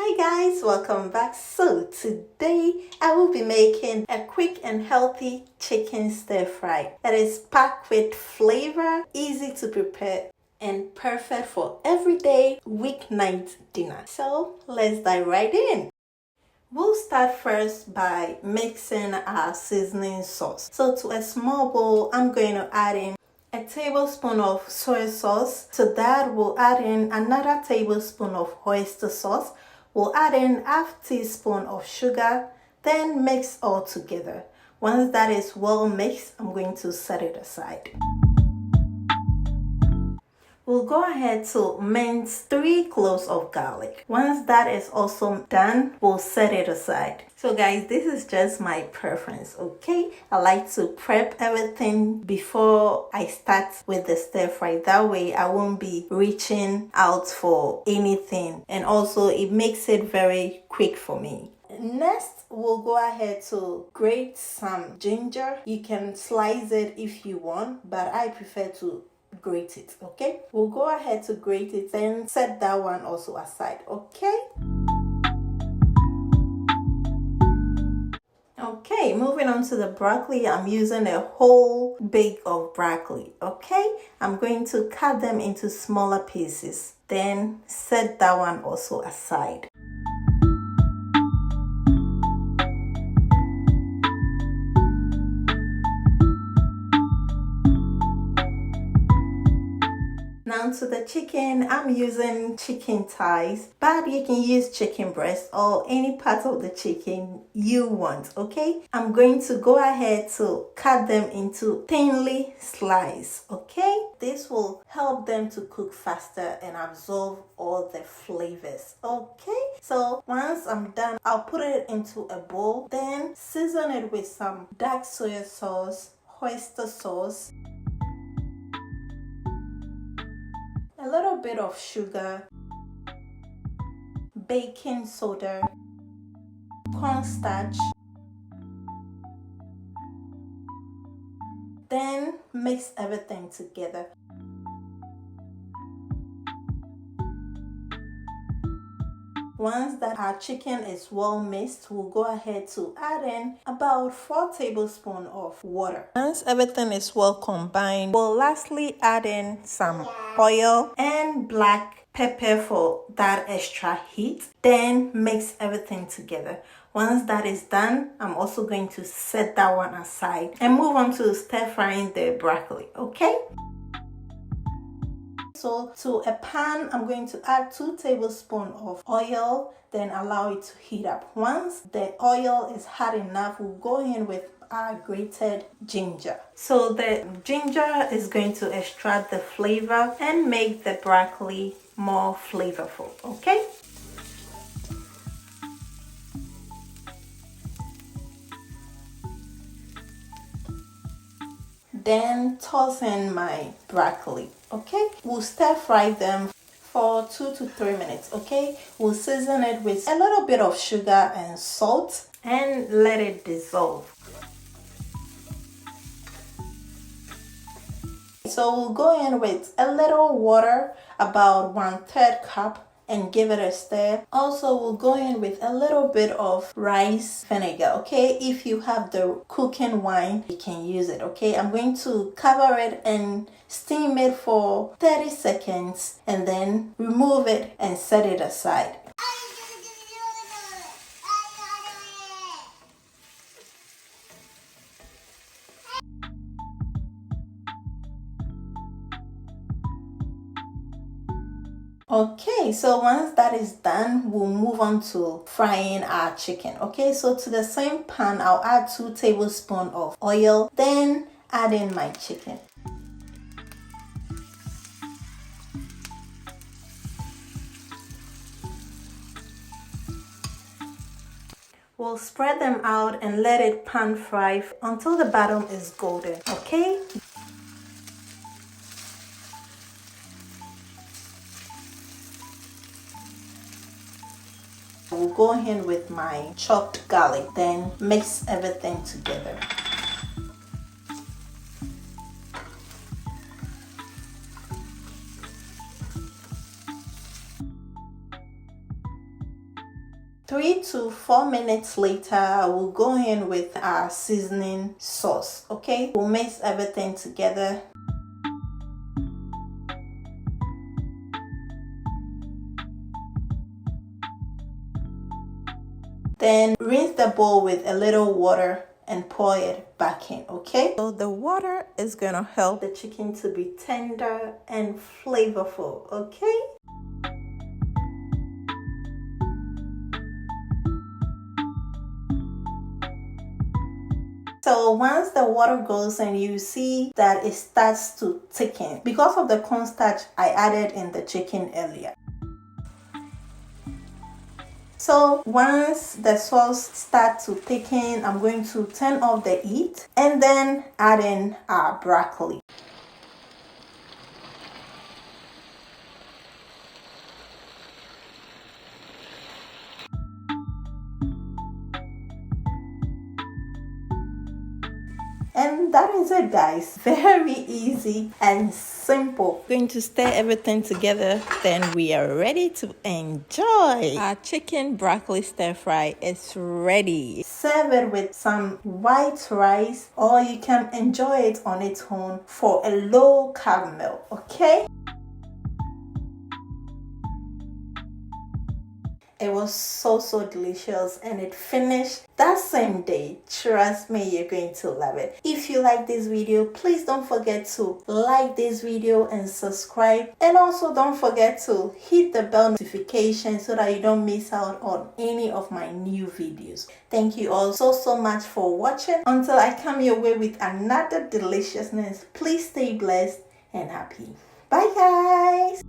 Hi guys, welcome back. So today I will be making a quick and healthy chicken stir fry that is packed with flavor, easy to prepare, and perfect for everyday weeknight dinner. So let's dive right in. We'll start first by mixing our seasoning sauce. So to a small bowl, I'm going to add in a tablespoon of soy sauce. To that, we'll add in another tablespoon of oyster sauce. We'll add in half teaspoon of sugar, then mix all together. Once that is well mixed, I'm going to set it aside. We'll go ahead to mince 3 cloves of garlic. Once that is also done, we'll set it aside. So guys, this is just my preference, okay? I like to prep everything before I start with the stir fry. That way I won't be reaching out for anything. And also it makes it very quick for me. Next, we'll go ahead to grate some ginger. You can slice it if you want, but I prefer to grate it. Okay, we'll go ahead to grate it, then set that one also aside. Okay, moving on to the broccoli. I'm using a whole bag of broccoli. Okay, I'm going to cut them into smaller pieces, then set that one also aside. Now to the chicken, I'm using chicken thighs, but you can use chicken breast or any part of the chicken you want, okay? I'm going to go ahead to cut them into thinly sliced, okay? This will help them to cook faster and absorb all the flavors, okay? So once I'm done, I'll put it into a bowl, then season it with some dark soy sauce, oyster sauce, a little bit of sugar, baking soda, cornstarch. Then mix everything together. Once that our chicken is well mixed, we'll go ahead to add in about 4 tablespoons of water. Once everything is well combined, we'll lastly add in some oil and black pepper for that extra heat. Then mix everything together. Once that is done, I'm also going to set that one aside and move on to stir frying the broccoli, okay? So to a pan, I'm going to add 2 tablespoons of oil, then allow it to heat up. Once the oil is hot enough, we'll go in with our grated ginger. So the ginger is going to extract the flavor and make the broccoli more flavorful, okay? Then toss in my broccoli, okay? We'll stir fry them for 2 to 3 minutes, okay? We'll season it with a little bit of sugar and salt and let it dissolve. So we'll go in with a little water, about 1/3 cup, and give it a stir. Also, we'll go in with a little bit of rice vinegar, okay? If you have the cooking wine, you can use it, okay? I'm going to cover it and steam it for 30 seconds and then remove it and set it aside. Okay, so once that is done, we'll move on to frying our chicken. Okay, so to the same pan, I'll add 2 tablespoons of oil, then add in my chicken. We'll spread them out and let it pan fry until the bottom is golden, okay? We'll go in with my chopped garlic, then mix everything together. 3 to 4 minutes later, I will go in with our seasoning sauce. Okay, we'll mix everything together. Then rinse the bowl with a little water and pour it back in, okay? So the water is gonna help the chicken to be tender and flavorful, okay? So once the water goes and you see that it starts to thicken, because of the cornstarch I added in the chicken earlier. So once the sauce starts to thicken, I'm going to turn off the heat and then add in our broccoli. And that is it, guys. Very easy and simple. Going to stir everything together, then we are ready to enjoy. Our chicken broccoli stir fry is ready. Serve it with some white rice, or you can enjoy it on its own for a low carb meal, okay? It was so delicious, and it finished that same day. Trust me, you're going to love it. If you like this video, please don't forget to like this video and subscribe, and also don't forget to hit the bell notification so that you don't miss out on any of my new videos. Thank you all so much for watching. Until I come your way with another deliciousness, please stay blessed and happy. Bye guys.